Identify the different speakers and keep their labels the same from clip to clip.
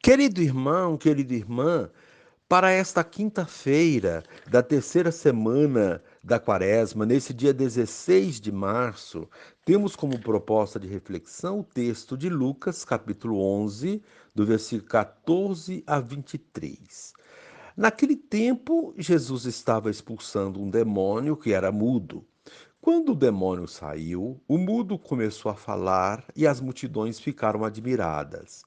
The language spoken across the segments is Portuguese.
Speaker 1: Querido irmão, querida irmã, para esta quinta-feira da terceira semana da Quaresma, nesse dia 16 de março, temos como proposta de reflexão o texto de Lucas, capítulo 11, do versículo 14 a 23. Naquele tempo, Jesus estava expulsando um demônio que era mudo. Quando o demônio saiu, o mudo começou a falar e as multidões ficaram admiradas.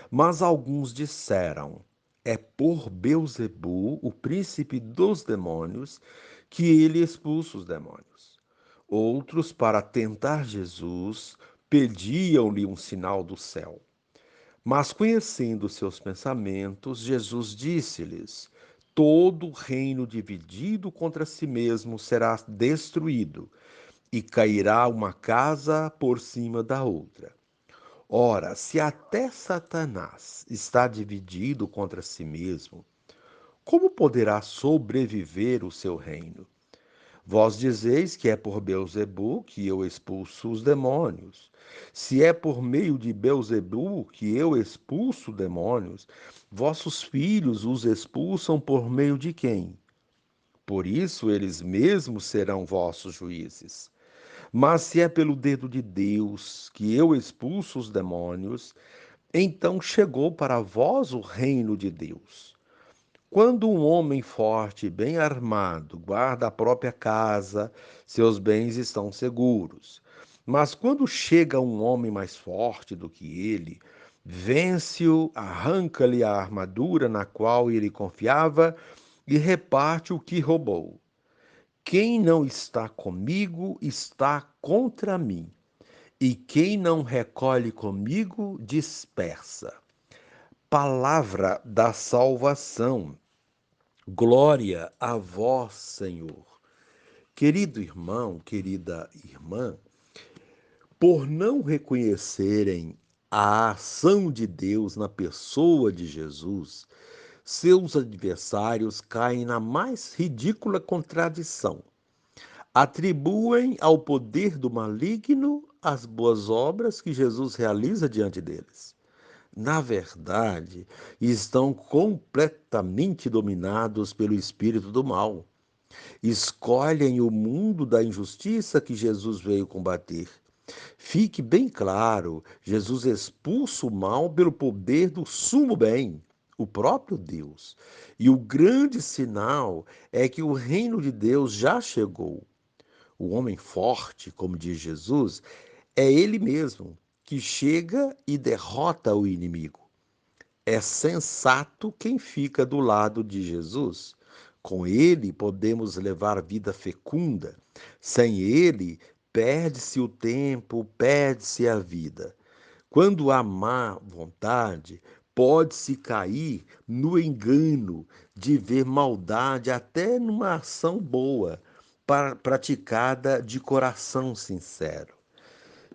Speaker 1: Mas alguns disseram: é por Beelzebu, o príncipe dos demônios, que ele expulsa os demônios. Outros, para tentar Jesus, pediam-lhe um sinal do céu. Mas conhecendo seus pensamentos, Jesus disse-lhes: todo reino dividido contra si mesmo será destruído, e cairá uma casa por cima da outra. Ora, se até Satanás está dividido contra si mesmo, como poderá sobreviver o seu reino? Vós dizeis que é por Beelzebu que eu expulso os demônios. Se é por meio de Beelzebu que eu expulso demônios, vossos filhos os expulsam por meio de quem? Por isso eles mesmos serão vossos juízes. Mas se é pelo dedo de Deus que eu expulso os demônios, então chegou para vós o reino de Deus. Quando um homem forte, bem armado, guarda a própria casa, seus bens estão seguros. Mas quando chega um homem mais forte do que ele, vence-o, arranca-lhe a armadura na qual ele confiava e reparte o que roubou. Quem não está comigo está contra mim, e quem não recolhe comigo dispersa. Palavra da salvação. Glória a vós, Senhor. Querido irmão, querida irmã, por não reconhecerem a ação de Deus na pessoa de Jesus, seus adversários caem na mais ridícula contradição. Atribuem ao poder do maligno as boas obras que Jesus realiza diante deles. Na verdade, estão completamente dominados pelo espírito do mal. Escolhem o mundo da injustiça que Jesus veio combater. Fique bem claro, Jesus expulsa o mal pelo poder do sumo bem, o próprio Deus. E o grande sinal é que o reino de Deus já chegou. O homem forte, como diz Jesus, é ele mesmo que chega e derrota o inimigo. É sensato quem fica do lado de Jesus. Com ele podemos levar vida fecunda. Sem ele, perde-se o tempo, perde-se a vida. Quando há má vontade, pode-se cair no engano de ver maldade até numa ação boa, praticada de coração sincero.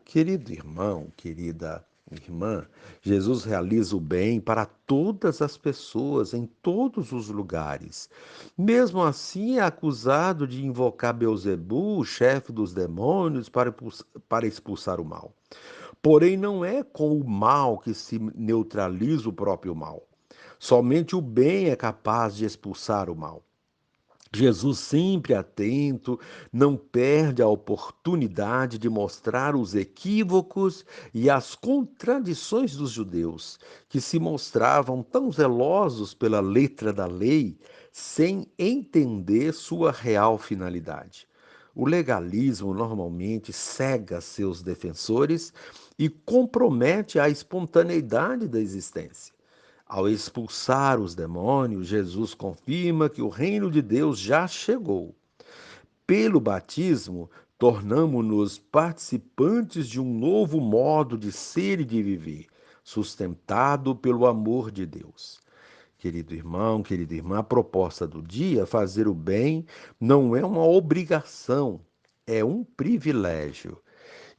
Speaker 1: Querido irmão, querida irmã, Jesus realiza o bem para todas as pessoas, em todos os lugares. Mesmo assim, é acusado de invocar Beelzebu, o chefe dos demônios, para expulsar o mal. Porém, não é com o mal que se neutraliza o próprio mal. Somente o bem é capaz de expulsar o mal. Jesus, sempre atento, não perde a oportunidade de mostrar os equívocos e as contradições dos judeus, que se mostravam tão zelosos pela letra da lei, sem entender sua real finalidade. O legalismo normalmente cega seus defensores e compromete a espontaneidade da existência. Ao expulsar os demônios, Jesus confirma que o reino de Deus já chegou. Pelo batismo, tornamo-nos participantes de um novo modo de ser e de viver, sustentado pelo amor de Deus. Querido irmão, querida irmã, a proposta do dia, fazer o bem, não é uma obrigação, é um privilégio.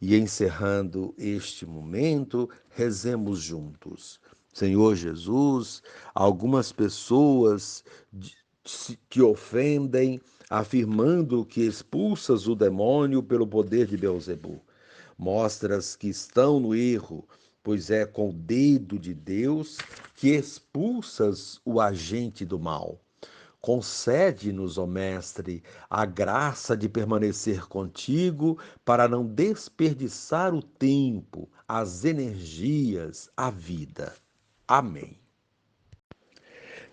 Speaker 1: E encerrando este momento, rezemos juntos. Senhor Jesus, algumas pessoas que ofendem, afirmando que expulsas o demônio pelo poder de Beelzebu. Mostras que estão no erro, pois é com o dedo de Deus que expulsas o agente do mal. Concede-nos, ó Mestre, a graça de permanecer contigo para não desperdiçar o tempo, as energias, a vida. Amém.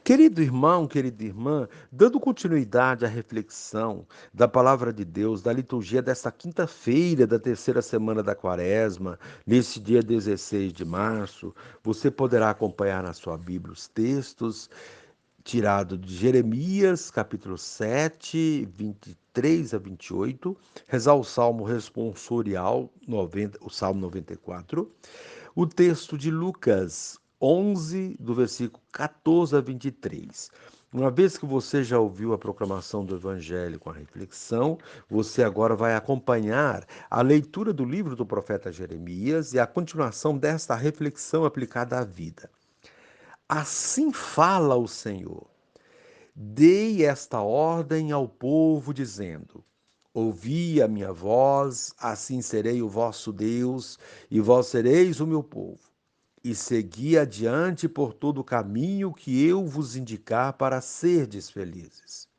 Speaker 1: Querido irmão, querida irmã, dando continuidade à reflexão da palavra de Deus, da liturgia desta quinta-feira da terceira semana da Quaresma, nesse dia 16 de março, você poderá acompanhar na sua Bíblia os textos tirados de Jeremias, capítulo 7, 23 a 28, rezar o Salmo responsorial, 90, o Salmo 94, o texto de Lucas 11, do versículo 14 a 23. Uma vez que você já ouviu a proclamação do Evangelho com a reflexão, você agora vai acompanhar a leitura do livro do profeta Jeremias e a continuação desta reflexão aplicada à vida. Assim fala o Senhor. Dei esta ordem ao povo, dizendo: Ouvi a minha voz, assim serei o vosso Deus, e vós sereis o meu povo. E segui adiante por todo o caminho que eu vos indicar para serdes felizes.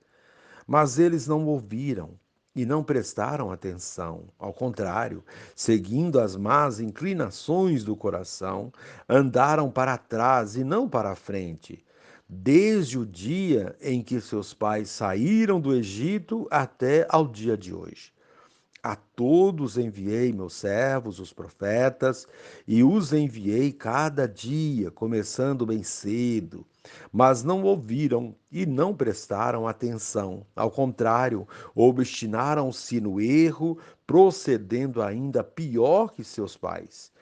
Speaker 1: Mas eles não ouviram e não prestaram atenção. Ao contrário, seguindo as más inclinações do coração, andaram para trás e não para a frente, desde o dia em que seus pais saíram do Egito até ao dia de hoje. A todos enviei meus servos, os profetas, e os enviei cada dia, começando bem cedo. Mas não ouviram e não prestaram atenção. Ao contrário, obstinaram-se no erro, procedendo ainda pior que seus pais.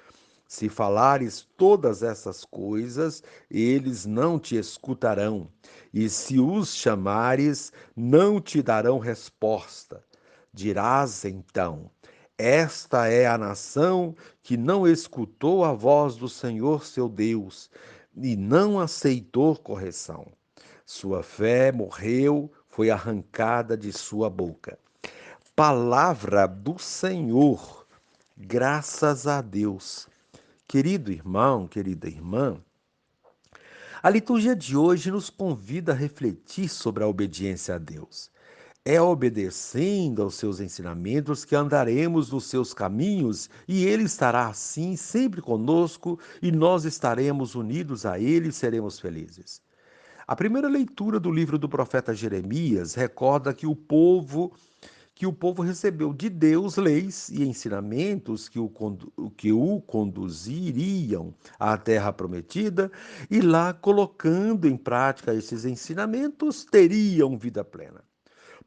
Speaker 1: Se falares todas essas coisas, eles não te escutarão, e se os chamares, não te darão resposta. Dirás então: Esta é a nação que não escutou a voz do Senhor seu Deus e não aceitou correção. Sua fé morreu, foi arrancada de sua boca. Palavra do Senhor, graças a Deus. Querido irmão, querida irmã, a liturgia de hoje nos convida a refletir sobre a obediência a Deus. É obedecendo aos seus ensinamentos que andaremos nos seus caminhos e Ele estará assim sempre conosco e nós estaremos unidos a Ele e seremos felizes. A primeira leitura do livro do profeta Jeremias recorda que o povo recebeu de Deus leis e ensinamentos que o conduziriam à terra prometida, e lá, colocando em prática esses ensinamentos, teriam vida plena.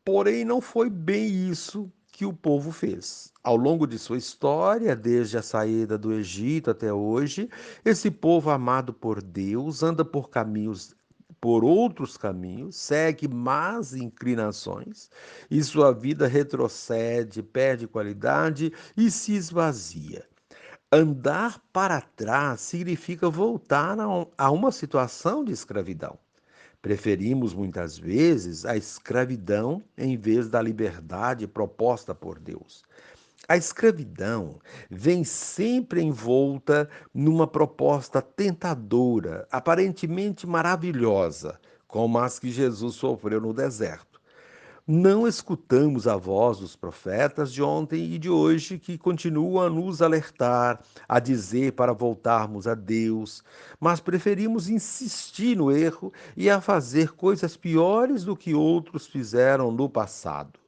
Speaker 1: Porém, não foi bem isso que o povo fez. Ao longo de sua história, desde a saída do Egito até hoje, esse povo amado por Deus anda por outros caminhos, segue más inclinações e sua vida retrocede, perde qualidade e se esvazia. Andar para trás significa voltar a uma situação de escravidão. Preferimos muitas vezes a escravidão em vez da liberdade proposta por Deus. A escravidão vem sempre envolta numa proposta tentadora, aparentemente maravilhosa, como as que Jesus sofreu no deserto. Não escutamos a voz dos profetas de ontem e de hoje que continuam a nos alertar, a dizer para voltarmos a Deus, mas preferimos insistir no erro e a fazer coisas piores do que outros fizeram no passado.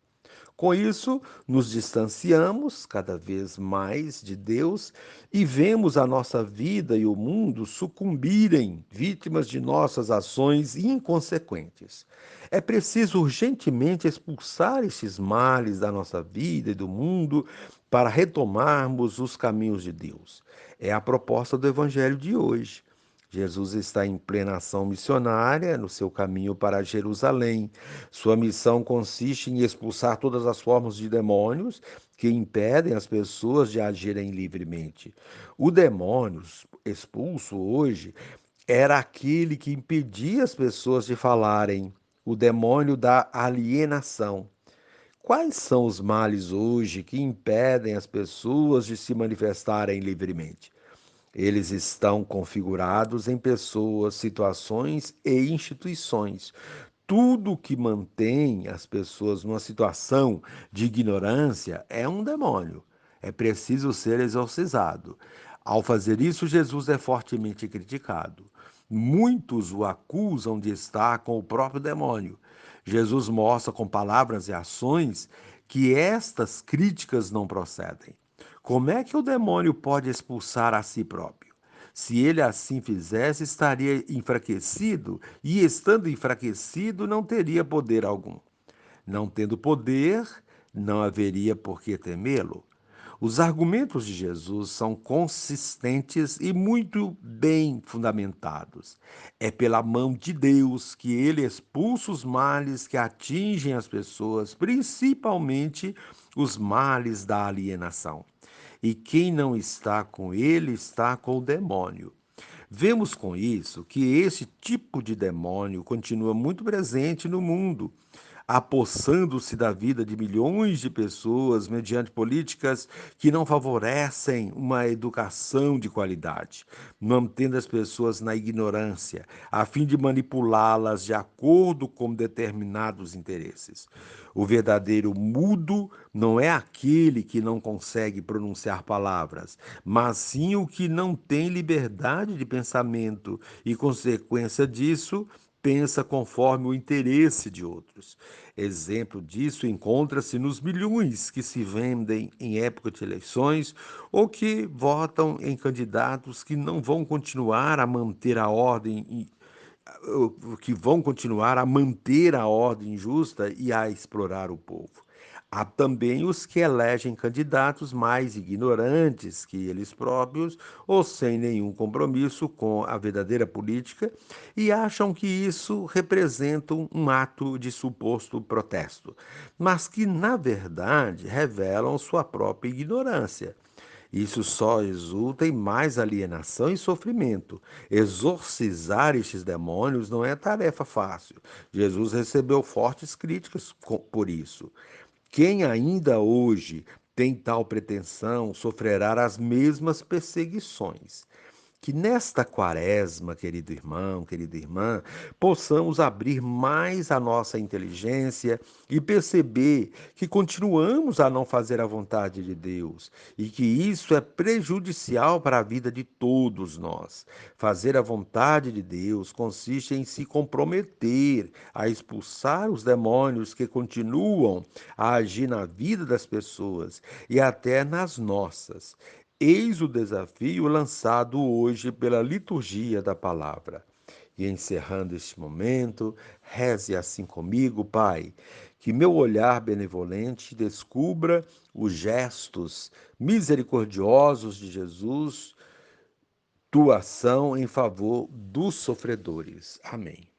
Speaker 1: Com isso, nos distanciamos cada vez mais de Deus e vemos a nossa vida e o mundo sucumbirem, vítimas de nossas ações inconsequentes. É preciso urgentemente expulsar estes males da nossa vida e do mundo para retomarmos os caminhos de Deus. É a proposta do Evangelho de hoje. Jesus está em plena ação missionária no seu caminho para Jerusalém. Sua missão consiste em expulsar todas as formas de demônios que impedem as pessoas de agirem livremente. O demônio expulso hoje era aquele que impedia as pessoas de falarem, o demônio da alienação. Quais são os males hoje que impedem as pessoas de se manifestarem livremente? Eles estão configurados em pessoas, situações e instituições. Tudo que mantém as pessoas numa situação de ignorância é um demônio. É preciso ser exorcizado. Ao fazer isso, Jesus é fortemente criticado. Muitos o acusam de estar com o próprio demônio. Jesus mostra com palavras e ações que estas críticas não procedem. Como é que o demônio pode expulsar a si próprio? Se ele assim fizesse, estaria enfraquecido, e estando enfraquecido, não teria poder algum. Não tendo poder, não haveria por que temê-lo. Os argumentos de Jesus são consistentes e muito bem fundamentados. É pela mão de Deus que ele expulsa os males que atingem as pessoas, principalmente os males da alienação. E quem não está com ele está com o demônio. Vemos com isso que esse tipo de demônio continua muito presente no mundo, apossando-se da vida de milhões de pessoas mediante políticas que não favorecem uma educação de qualidade, mantendo as pessoas na ignorância, a fim de manipulá-las de acordo com determinados interesses. O verdadeiro mudo não é aquele que não consegue pronunciar palavras, mas sim o que não tem liberdade de pensamento e, consequência disso, pensa conforme o interesse de outros. Exemplo disso encontra-se nos milhões que se vendem em época de eleições ou que votam em candidatos que não vão continuar a manter a ordem, que vão continuar a manter a ordem justa e a explorar o povo. Há também os que elegem candidatos mais ignorantes que eles próprios ou sem nenhum compromisso com a verdadeira política e acham que isso representa um ato de suposto protesto, mas que, na verdade, revelam sua própria ignorância. Isso só resulta em mais alienação e sofrimento. Exorcizar estes demônios não é tarefa fácil. Jesus recebeu fortes críticas por isso. Quem ainda hoje tem tal pretensão sofrerá as mesmas perseguições. Que nesta quaresma, querido irmão, querida irmã, possamos abrir mais a nossa inteligência e perceber que continuamos a não fazer a vontade de Deus e que isso é prejudicial para a vida de todos nós. Fazer a vontade de Deus consiste em se comprometer a expulsar os demônios que continuam a agir na vida das pessoas e até nas nossas. Eis o desafio lançado hoje pela liturgia da palavra. E encerrando este momento, reze assim comigo, Pai, que meu olhar benevolente descubra os gestos misericordiosos de Jesus, tua ação em favor dos sofredores. Amém.